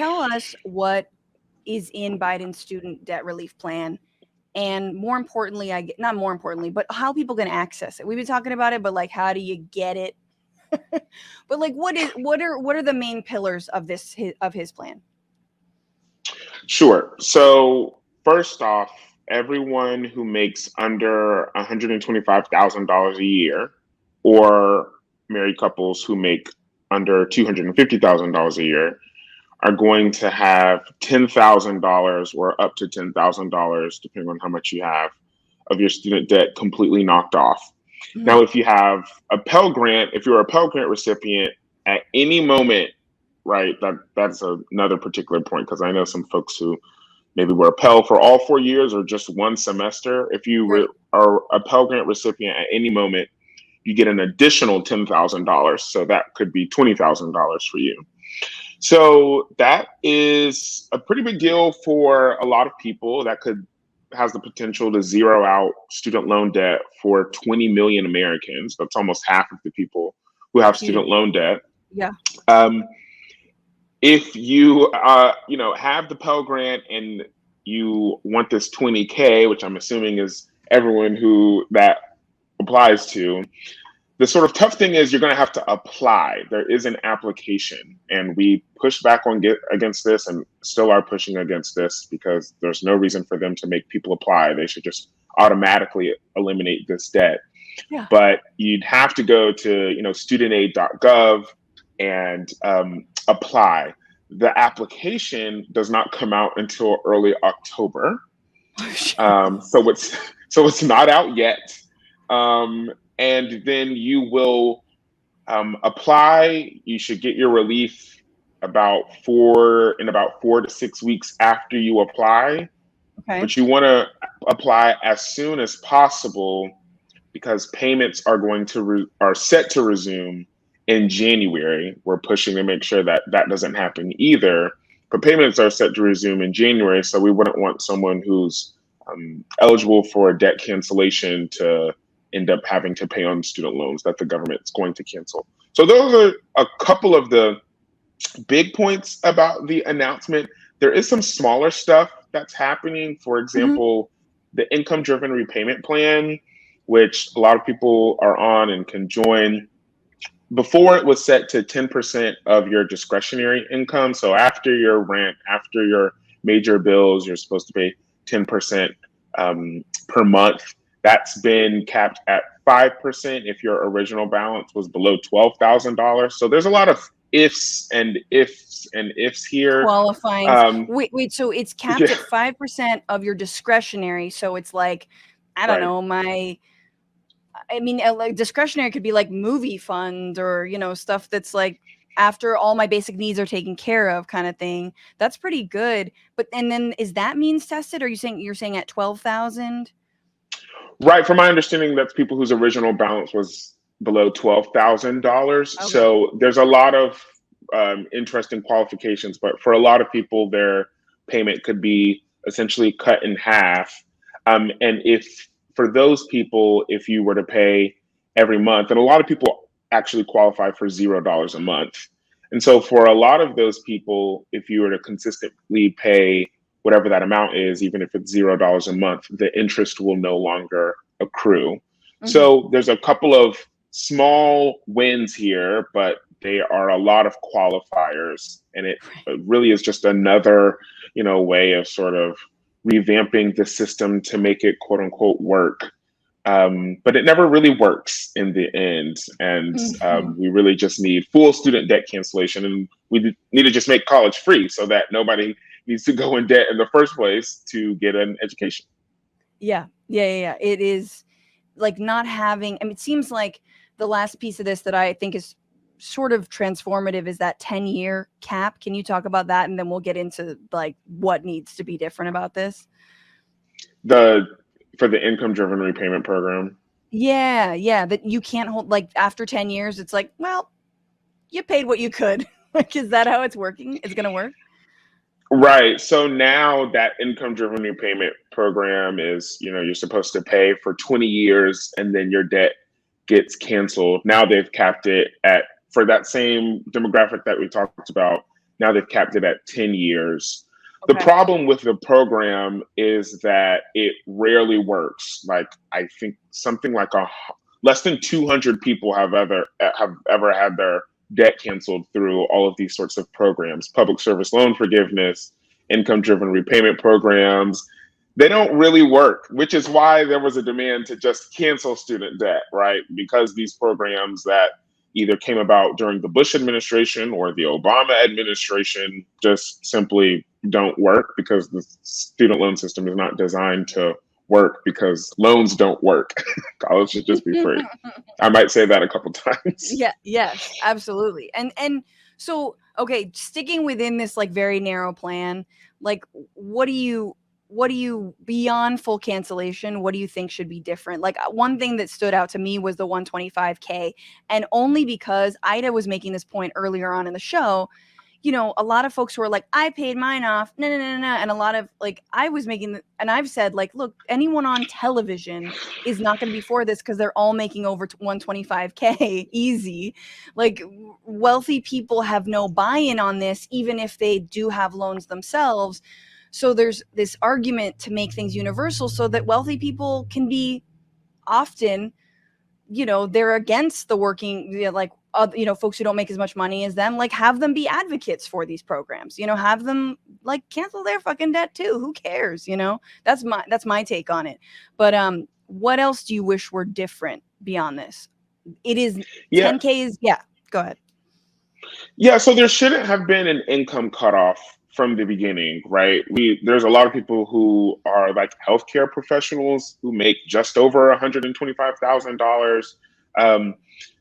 tell us what is in Biden's student debt relief plan, and more importantly, not more importantly, but how people can access it. We've been talking about it, but like, how do you get it? But like, what are the main pillars of his plan? Sure. So first off, everyone who makes under $125,000 a year, or married couples who make under $250,000 a year, are going to have $10,000 or up to $10,000, depending on how much you have, of your student debt completely knocked off. Mhm. Now, if you have a Pell Grant, if you're a Pell Grant recipient at any moment, right, that's another particular point, because I know some folks who maybe were a Pell for all 4 years or just one semester. If you Right. are a Pell Grant recipient at any moment, you get an additional $10,000. So that could be $20,000 for you. So that is a pretty big deal for a lot of people. That has the potential to zero out student loan debt for 20 million Americans. That's almost half of the people who have student loan debt. Yeah. If you have the Pell Grant and you want this 20K, which I'm assuming is everyone who that applies to, the sort of tough thing is you're going to have to apply. There is an application, and we pushed back against this and still are pushing against this, because there's no reason for them to make people apply. They should just automatically eliminate this debt. Yeah. But you'd have to go to studentaid.gov and apply. The application does not come out until early October, so it's not out yet. And then you will apply. You should get your relief about 4 to 6 weeks after you apply. Okay. But you want to apply as soon as possible, because payments are set to resume in January. We're pushing to make sure that doesn't happen either. But payments are set to resume in January, so we wouldn't want someone who's eligible for a debt cancellation to end up having to pay on student loans that the government is going to cancel. So those are a couple of the big points about the announcement. There is some smaller stuff that's happening. For example, the income-driven repayment plan, which a lot of people are on and can join. Before, it was set to 10% of your discretionary income. So after your rent, after your major bills, you're supposed to pay 10% per month. That's been capped at 5% if your original balance was below $12,000. So there's a lot of ifs here. Qualifying. Wait. So it's capped at 5% of your discretionary. So it's like, I don't know, like discretionary could be like movie fund or, stuff that's like after all my basic needs are taken care of kind of thing. That's pretty good. But, and then is that means tested? Or you're saying at 12,000? Right. From my understanding, that's people whose original balance was below $12,000. Okay. So there's a lot of interesting qualifications, but for a lot of people, their payment could be essentially cut in half. And for those people, if you were to pay every month, and a lot of people actually qualify for $0 a month. And so for a lot of those people, if you were to consistently pay whatever that amount is, even if it's $0 a month, the interest will no longer accrue. Mm-hmm. So there's a couple of small wins here, but they are a lot of qualifiers. And it really is just another, way of sort of revamping the system to make it quote unquote work. But it never really works in the end. And we really just need full student debt cancellation. And we need to just make college free so that nobody needs to go in debt in the first place to get an education. Yeah. It is like not having, it seems like the last piece of this that I think is sort of transformative is that 10-year cap. Can you talk about that? And then we'll get into like what needs to be different about this. For the income-driven repayment program. Yeah. That you can't hold, like after 10 years, it's like, well, you paid what you could. Like, is that how it's working? It's going to work? Right. So now that income-driven repayment program is, you're supposed to pay for 20 years and then your debt gets canceled. Now they've capped it for that same demographic that we talked about, Now they've capped it at 10 years. The Okay. problem with the program is that it rarely works. Like, I think something like less than 200 people have ever had their debt canceled through all of these sorts of programs: public service loan forgiveness, income driven repayment programs. They don't really work, which is why there was a demand to just cancel student debt, right? Because these programs that either came about during the Bush administration or the Obama administration just simply don't work, because the student loan system is not designed to work, because loans don't work. College should just be free. I might say that a couple times. Yeah, yes, absolutely. And so, okay, sticking within this like very narrow plan, like what do you beyond full cancellation, what do you think should be different? Like one thing that stood out to me was the 125K, and only because Ida was making this point earlier on in the show. A lot of folks who are like, I paid mine off. No, no, no, no, no. And a lot of like, I was making, and I've said, like, look, anyone on television is not going to be for this because they're all making over 125K easy. Like, wealthy people have no buy in on this, even if they do have loans themselves. So there's this argument to make things universal so that wealthy people can be often, they're against the working, like, folks who don't make as much money as them, like have them be advocates for these programs, have them like cancel their fucking debt too. Who cares? That's my take on it. But what else do you wish were different beyond this? It is Yeah. 10K is, yeah, go ahead. Yeah, so there shouldn't have been an income cutoff from the beginning, right? There's a lot of people who are like healthcare professionals who make just over $125,000. Um,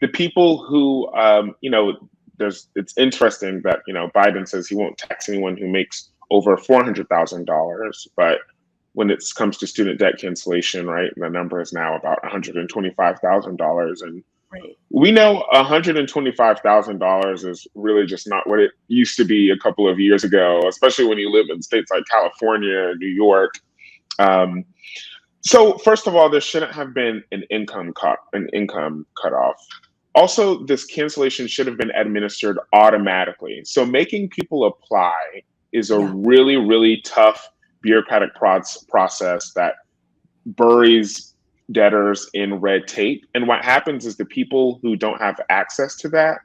the people who, it's interesting that Biden says he won't tax anyone who makes over $400,000, but when it comes to student debt cancellation, right, the number is now about $125,000, and Right. we know $125,000 is really just not what it used to be a couple of years ago, especially when you live in states like California, New York. Um, so first of all, there shouldn't have been an income cutoff. Also, this cancellation should have been administered automatically. So making people apply is a Yeah. really, really tough bureaucratic process that buries debtors in red tape. And what happens is the people who don't have access to that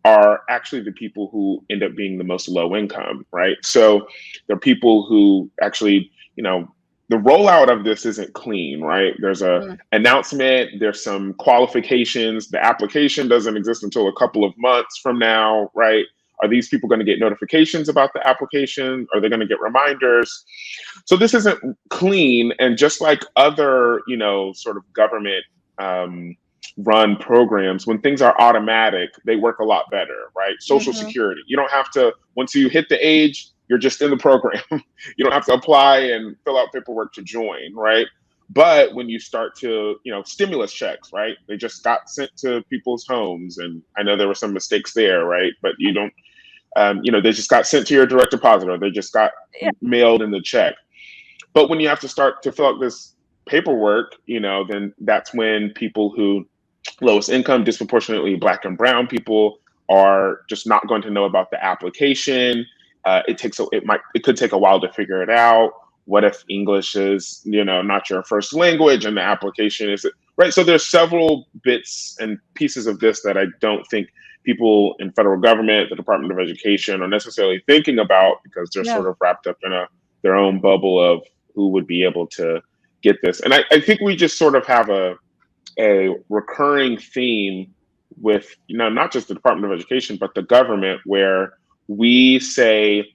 are actually the people who end up being the most low income, right? So there are people who actually, the rollout of this isn't clean, right? There's a announcement, there's some qualifications, the application doesn't exist until a couple of months from now, right? Are these people going to get notifications about the application? Are they going to get reminders? So this isn't clean. And just like other, sort of government run programs, when things are automatic, they work a lot better, right? Social Security. You don't have to, once you hit the age, you're just in the program. You don't have to apply and fill out paperwork to join, right? But when you start to, stimulus checks, right? They just got sent to people's homes. And I know there were some mistakes there, right? But you don't, they just got sent to your direct deposit, or they just got mailed in the check. But when you have to start to fill out this paperwork, then that's when people who lowest income, disproportionately Black and brown people, are just not going to know about the application. It could take a while to figure it out. What if English is, not your first language, and the application is right? So there's several bits and pieces of this that I don't think people in federal government, the Department of Education, are necessarily thinking about, because they're sort of wrapped up in their own bubble of who would be able to get this. And I think we just sort of have a recurring theme with, not just the Department of Education, but the government, where we say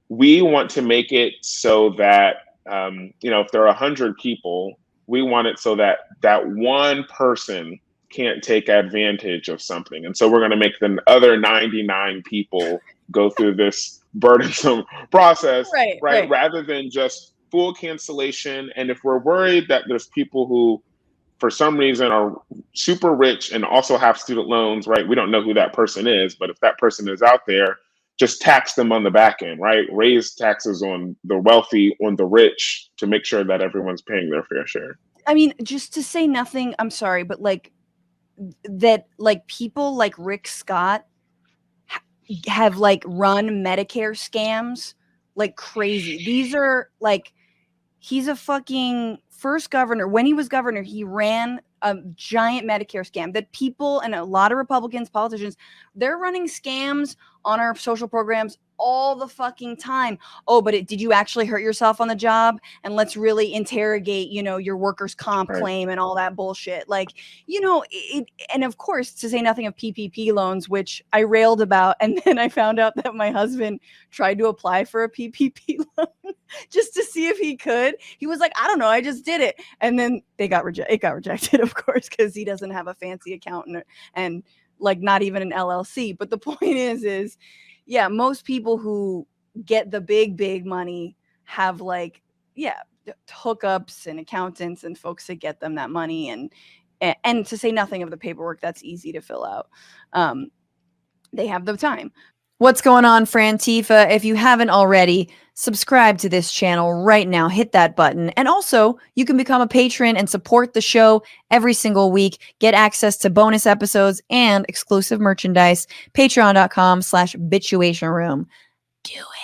we want to make it so that, if there are 100 people, we want it so that that one person can't take advantage of something. And so we're going to make the other 99 people go through this burdensome process, right? Rather than just full cancellation. And if we're worried that there's people who, for some reason, are super rich and also have student loans, right? We don't know who that person is, but if that person is out there, just tax them on the back end, right? Raise taxes on the wealthy, on the rich, to make sure that everyone's paying their fair share. I mean, just to say nothing, I'm sorry, but like that, like people like Rick Scott have like run Medicare scams like crazy. These are like, he's a fucking first governor. When he was governor, he ran a giant Medicare scam that people and a lot of Republicans, politicians, they're running scams on our social programs all the fucking time. Oh, but did you actually hurt yourself on the job? And let's really interrogate, your workers' comp Right. claim and all that bullshit. Like, and of course, to say nothing of PPP loans, which I railed about. And then I found out that my husband tried to apply for a PPP loan just to see if he could. He was like, I don't know, I just did it. And then it got rejected, of course, because he doesn't have a fancy accountant and like not even an LLC. But the point is, yeah, most people who get the big money have like, yeah, hookups and accountants and folks that get them that money. And to say nothing of the paperwork that's easy to fill out. They have the time. What's going on, Frantifa? If you haven't already, subscribe to this channel right now. Hit that button. And also, you can become a patron and support the show every single week. Get access to bonus episodes and exclusive merchandise. Patreon.com/bitchuation room. Do it.